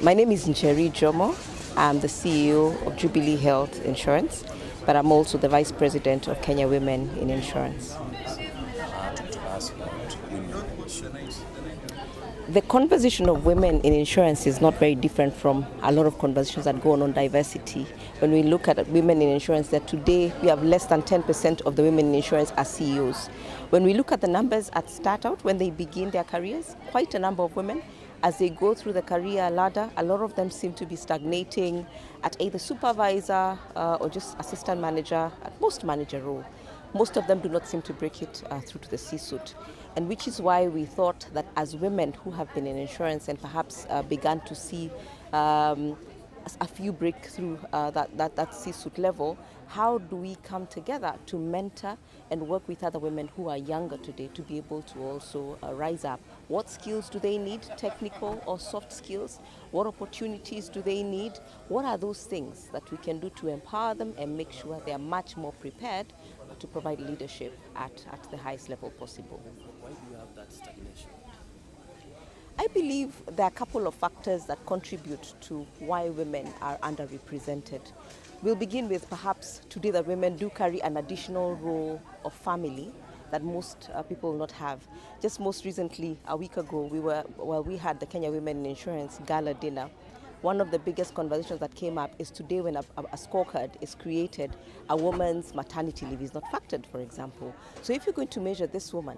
My name is Njeri Njomo. I'm the CEO of Jubilee Health Insurance, but I'm also the Vice President of Kenya Women in Insurance. Talk to us about women in insurance. The conversation of women in insurance is not very different from a lot of conversations that go on diversity. When we look at women in insurance, that today we have less than 10% of the women in insurance as CEOs. When we look at the numbers at start out, when they begin their careers, quite a number of women, as they go through the career ladder, a lot of them seem to be stagnating at either supervisor or just assistant manager, at most manager role. Most of them do not seem to break it through to the C-suite. And which is why we thought that as women who have been in insurance and perhaps began to see a few breakthrough that C-suite level, how do we come together to mentor and work with other women who are younger today to be able to also rise up? What skills do they need, technical or soft skills? What opportunities do they need? What are those things that we can do to empower them and make sure they are much more prepared to provide leadership at the highest level possible? Why do you have that stagnation? I believe there are a couple of factors that contribute to why women are underrepresented. We'll begin with perhaps today that women do carry an additional role of family that most people will not have. Just most recently, a week ago, we had the Kenya Women in Insurance Gala dinner. One of the biggest conversations that came up is today when a scorecard is created, a woman's maternity leave is not factored, for example. So if you're going to measure this woman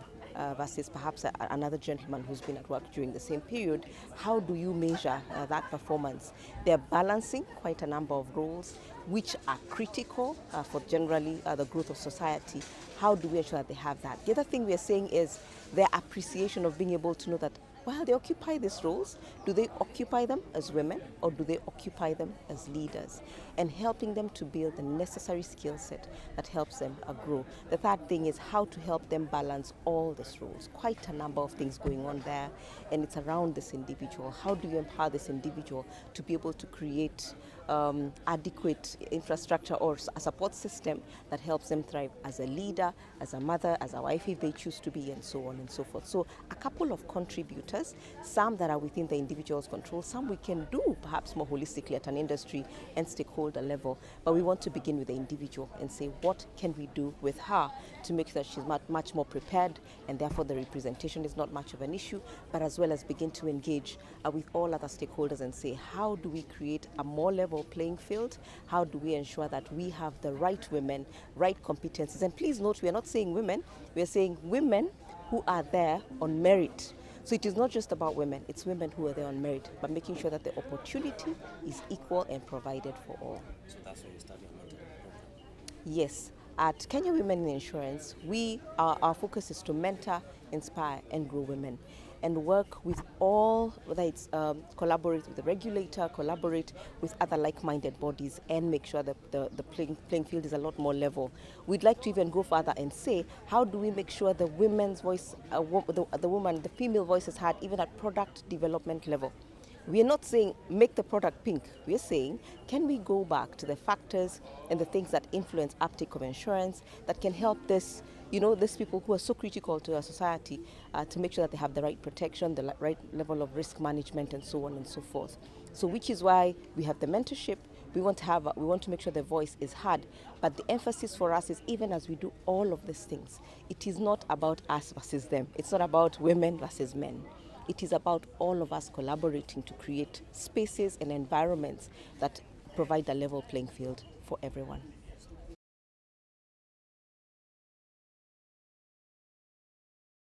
versus perhaps another gentleman who's been at work during the same period, how do you measure that performance? They're balancing quite a number of roles which are critical for generally the growth of society. How do we ensure that they have that? The other thing we are saying is their appreciation of being able to know that while they occupy these roles, do they occupy them as women or do they occupy them as leaders? And helping them to build the necessary skill set that helps them grow. The third thing is how to help them balance all these roles. Quite a number of things going on there, and it's around this individual. How do you empower this individual to be able to create adequate infrastructure or a support system that helps them thrive as a leader, as a mother, as a wife if they choose to be, and so on and so forth. So a couple of contributors, some that are within the individual's control, some we can do perhaps more holistically at an industry and stakeholder level, but we want to begin with the individual and say what can we do with her to make sure that she's much more prepared and therefore the representation is not much of an issue, but as well as begin to engage with all other stakeholders and say how do we create a more level playing field? How do we ensure that we have the right women, right competencies? And please note, we are not saying women, we are saying women who are there on merit. So it is not just about women, it's women who are there on merit, but making sure that the opportunity is equal and provided for all. So that's why you started your mentoring program. Yes. At Kenya Women in Insurance, our focus is to mentor, inspire, and grow women, and work with all, whether it's collaborate with the regulator, collaborate with other like-minded bodies, and make sure that the playing field is a lot more level. We'd like to even go further and say, how do we make sure the women's voice, the female voice is heard even at product development level? We are not saying make the product pink. We are saying, can we go back to the factors and the things that influence uptake of insurance that can help these people who are so critical to our society to make sure that they have the right protection, the right level of risk management, and so on and so forth. So, which is why we have the mentorship. We want to make sure the voice is heard. But the emphasis for us is even as we do all of these things, it is not about us versus them. It's not about women versus men. It is about all of us collaborating to create spaces and environments that provide a level playing field for everyone.